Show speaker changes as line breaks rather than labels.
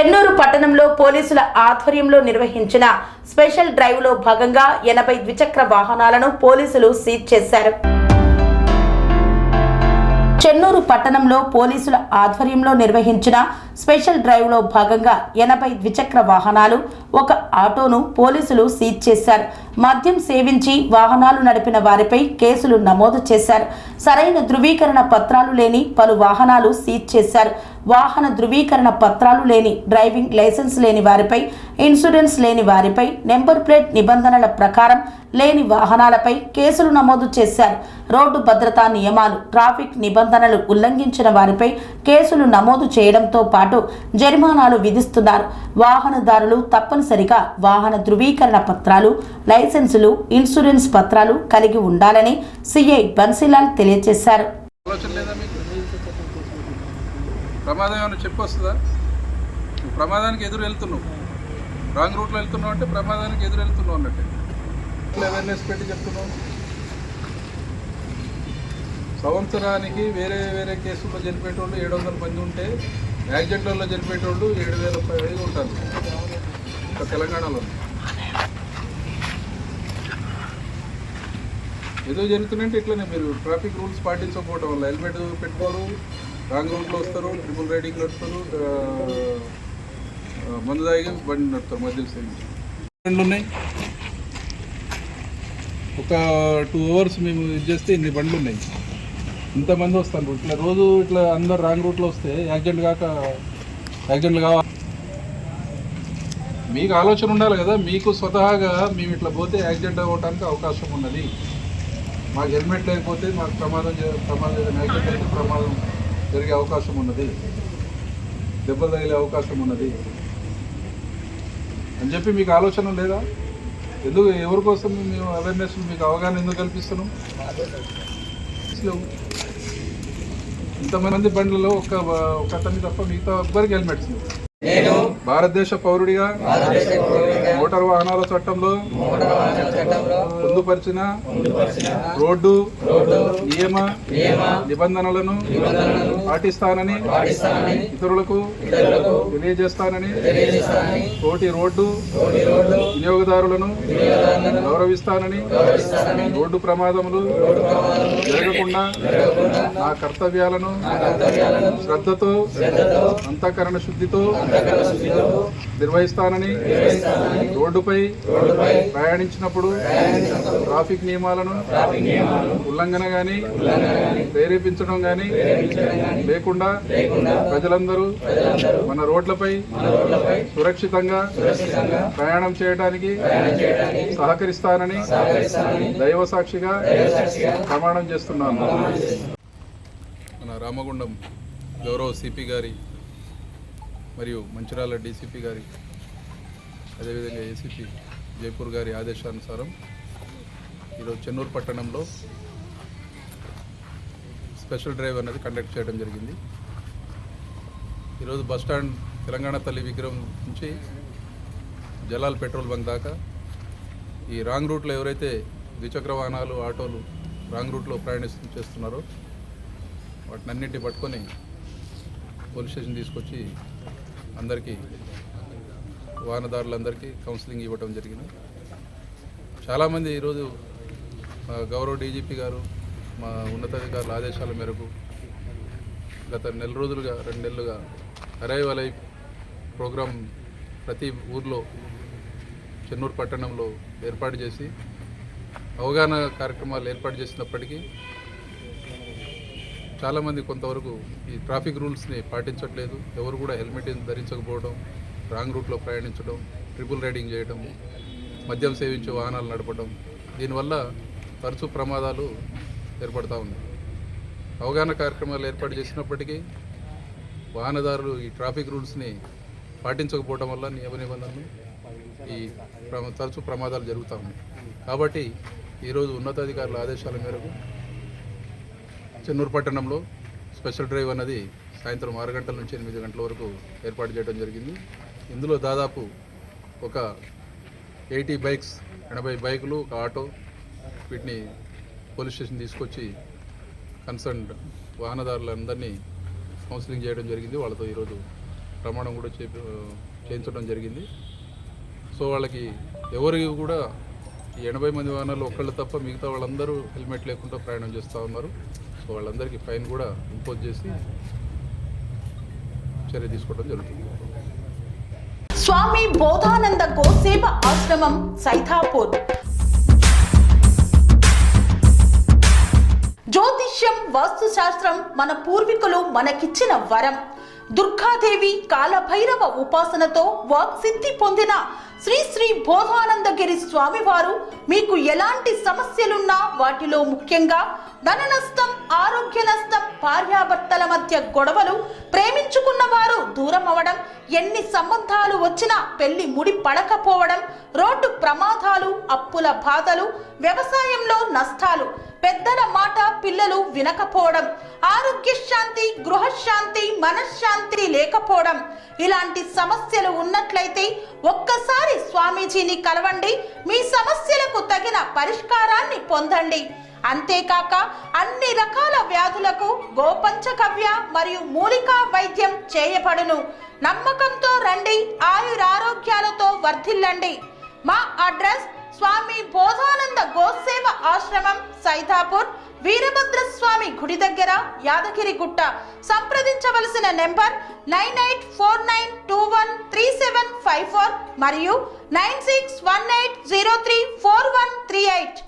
చెన్నూరు పట్టణంలో పోలీసుల ఆధ్వర్యంలో నిర్వహించిన స్పెషల్ డ్రైవ్లో భాగంగా 80 ద్విచక్ర వాహనాలను పోలీసులు సీజ్ చేశారు. చెన్నూరు పట్టణంలో పోలీసుల ఆధ్వర్యంలో నిర్వహించిన స్పెషల్ డ్రైవ్లో భాగంగా 80 ద్విచక్ర వాహనాలు, ఒక ఆటోను పోలీసులు సీజ్ చేశారు. మద్యం సేవించి వాహనాలు నడిపిన వారిపై కేసులు నమోదు చేశారు. సరైన ధృవీకరణ పత్రాలు లేని పలు వాహనాలు సీజ్ చేశారు. వాహన ధృవీకరణ పత్రాలు లేని, డ్రైవింగ్ లైసెన్స్ లేని వారిపై, ఇన్సూరెన్స్ లేని వారిపై, నెంబర్ ప్లేట్ నిబంధనల ప్రకారం లేని వాహనాలపై కేసులు నమోదు చేశారు. రోడ్డు భద్రతా నియమాలు, ట్రాఫిక్ నిబంధనలు ఉల్లంఘించిన వారిపై కేసులు నమోదు చేయడంతో పాటు జరిమానాలు విధిస్తున్నారు. వాహనదారులు తప్పనిసరిగా వాహన ధృవీకరణ పత్రాలు, లైసెన్సులు, ఇన్సూరెన్స్ పత్రాలు కలిగి ఉండాలని సిఐ బన్సీలాల్ తెలియజేశారు.
ప్రమాదం ఏమైనా చెప్పొస్తుందా? ప్రమాదానికి ఎదురు వెళ్తున్నావు, రాంగ్ రూట్లో వెళ్తున్నావు అంటే ప్రమాదానికి ఎదురు వెళ్తున్నావు అన్నట్టే. అవేర్నెస్ పెట్టి చెప్తున్నావు. సంవత్సరానికి వేరే వేరే కేసుల్లో చనిపోయేటోళ్ళు 700 మంది ఉంటే యాక్సిడెంట్లలో చనిపోయేటోళ్ళు 7000 ఉంటారు ఇంకా తెలంగాణలో. ఏదో జరుగుతుందంటే ఇట్లనే మీరు ట్రాఫిక్ రూల్స్ పాటించకపోవడం వల్ల హెల్మెట్ పెట్టుకోరు, రాంగ్ రూట్లో వస్తారు, ట్రిపుల్ రైడింగ్ నడుపుతారు, మందు తాగి బండి నడుపుతారు, మద్యం సేవించి. బండ్లు ఉన్నాయి, ఒక 2 అవర్స్ మేము ఇది చేస్తే ఇన్ని బండ్లు ఉన్నాయి, ఇంతమంది వస్తారు. ఇట్లా రోజు ఇట్లా అందరు రాంగ్ రూట్లో వస్తే యాక్సిడెంట్లు కావాలి. మీకు ఆలోచన ఉండాలి కదా, మీకు స్వతహాగా మేము ఇట్లా పోతే యాక్సిడెంట్ అవ్వడానికి అవకాశం ఉన్నది, మాకు హెల్మెట్ లేకపోతే మాకు ప్రమాదం యాక్సిడెంట్ అయితే ప్రమాదం జరిగే అవకాశం ఉన్నది, దెబ్బలు తగిలే అవకాశం ఉన్నది అని చెప్పి మీకు ఆలోచన లేదా? ఎందుకు, ఎవరి కోసం మేము అవేర్నెస్, మీకు అవగాహన ఎందుకు కల్పిస్తున్నాం? ఇంతమంది బండ్లలో ఒక అతన్ని తప్ప మిగతా ఎవ్వరికి హెల్మెట్స్ లేవు. భారతదేశ పౌరుడిగా మోటార్ వాహనాల చట్టంలో పొందుపరిచిన రోడ్డు నియమ నిబంధనలను పాటిస్తానని ఇతరులకు తెలియజేస్తానని, తోటి రోడ్డు వినియోగదారులను గౌరవిస్తానని, రోడ్డు ప్రమాదములు జరగకుండా నా కర్తవ్యాలను శ్రద్ధతో, అంతఃకరణ శుద్ధితో నిర్వహిస్తానని, రోడ్డుపై ప్రయాణించినప్పుడు ట్రాఫిక్ నియమాలను ఉల్లంఘన కానీ ప్రేరేపించడం కానీ లేకుండా ప్రజలందరూ మన రోడ్లపై సురక్షితంగా ప్రయాణం చేయడానికి సహకరిస్తానని దైవ సాక్షిగా ప్రమాణం చేస్తున్నాను. మన రామగుండం గౌరవ సిపి గారి మరియు మంచిర్యాల డీసీపీ గారి, అదేవిధంగా ఏసీపీ జైపూర్ గారి ఆదేశానుసారం ఈరోజు చెన్నూరు పట్టణంలో స్పెషల్ డ్రైవ్ అనేది కండక్ట్ చేయడం జరిగింది. ఈరోజు బస్టాండ్ తెలంగాణ తల్లి విగ్రహం నుంచి జలాల్ పెట్రోల్ బంక్ దాకా ఈ రాంగ్ రూట్లో ఎవరైతే ద్విచక్ర వాహనాలు, ఆటోలు రాంగ్ రూట్లో చేస్తున్నారో వాటిని అన్నింటినీ పట్టుకొని పోలీస్ స్టేషన్ తీసుకొచ్చి అందరికీ, వాహనదారులందరికీ కౌన్సిలింగ్ ఇవ్వడం జరిగింది. చాలామంది ఈరోజు గౌరవ డీజీపీ గారు, మా ఉన్నతాధికారుల ఆదేశాల మేరకు గత 2 నెలలుగా అరైవ్ అలైవ్ ప్రోగ్రాం ప్రతి ఊర్లో చెన్నూరు పట్టణంలో ఏర్పాటు చేసి అవగాహన కార్యక్రమాలు ఏర్పాటు చేసినప్పటికీ చాలామంది కొంతవరకు ఈ ట్రాఫిక్ రూల్స్ని పాటించట్లేదు. ఎవరు కూడా హెల్మెట్ ధరించకపోవడం, రాంగ్ రూట్లో ప్రయాణించడం, ట్రిపుల్ రైడింగ్ చేయడం, మద్యం సేవించే వాహనాలు నడపడం, దీనివల్ల తరచూ ప్రమాదాలు ఏర్పడుతూ ఉన్నాయి. అవగాహన కార్యక్రమాలు ఏర్పాటు చేసినప్పటికీ వాహనదారులు ఈ ట్రాఫిక్ రూల్స్ని పాటించకపోవడం వల్ల, నియమ నిబంధనలు, ఈ తరచూ ప్రమాదాలు జరుగుతూ ఉన్నాయి. కాబట్టి ఈరోజు ఉన్నతాధికారుల ఆదేశాల మేరకు చెన్నూరు పట్టణంలో స్పెషల్ డ్రైవ్ అన్నది సాయంత్రం 6 గంటల నుంచి 8 గంటల వరకు ఏర్పాటు చేయడం జరిగింది. ఇందులో దాదాపు ఒక 80 బైక్స్, 80 బైకులు, ఒక ఆటో, వీటిని పోలీస్ స్టేషన్ తీసుకొచ్చి కన్సర్న్డ్ వాహనదారులందరినీ కౌన్సిలింగ్ చేయడం జరిగింది. వాళ్ళతో ఈరోజు ప్రమాణం కూడా చేయించడం జరిగింది. సో వాళ్ళకి ఎవరికి కూడా ఈ 80 మంది వాహనాలు ఒక్కళ్ళు తప్ప మిగతా వాళ్ళందరూ హెల్మెట్ లేకుండా ప్రయాణం చేస్తూ ఉన్నారు. సో వాళ్ళందరికీ ఫైన్ కూడా ఇంపోజ్ చేసి చర్య తీసుకోవడం జరుగుతుంది.
స్వామి బోధానంద గోసేవ ఆశ్రమం సైథాపూర్. జ్యోతిష్యం, వాస్తుశాస్త్రం మన పూర్వీకులు మనకిచ్చిన వరం. దుర్గాదేవి, కాలభైరవ ఉపాసనతో వాక్సిద్ధి పొందిన శ్రీ శ్రీ బోధానందగిరి స్వామివారు మీకు ఎలాంటి సమస్యలున్నా, వాటిలో ముఖ్యంగా ధన నష్టం, ఆరోగ్య నష్టం, భార్యాభర్తల మధ్య గొడవలు, ప్రేమించుకున్న వారు దూరం అవడం, ఎన్ని సంబంధాలు వచ్చినా పెళ్లి ముడి పడకపోవడం, రోడ్డు ప్రమాదాలు, అప్పుల బాధలు, వ్యవసాయంలో నష్టాలు, పెద్దల మాట పిల్లలు వినకపోవడం, ఆరోగ్య శాంతి, గృహశాంతి, మనశ్శాంతి లేకపోవడం, ఇలాంటి సమస్యలు ఉన్నట్లయితే ఒక్కసారి స్వామీజీని కలవండి. మీ సమస్యలకు తగిన పరిష్కారాన్ని పొందండి. అంతేకాక అన్ని రకాల వ్యాధులకు గోపంచకవ్య మరియు మూలికా వైద్యం చేయబడును. నమ్మకంతో రండి, ఆయురారోగ్యాలతో వర్ధిల్లండి. మా అడ్రస్ స్వామి బోధానంద గోసేవ ఆశ్రమం, సైథాపూర్, వీరభద్రస్వామి గుడి దగ్గర, యాదగిరిగుట్ట. సంప్రదించవలసిన నెంబర్ 9849213754 మరియు 9618034138.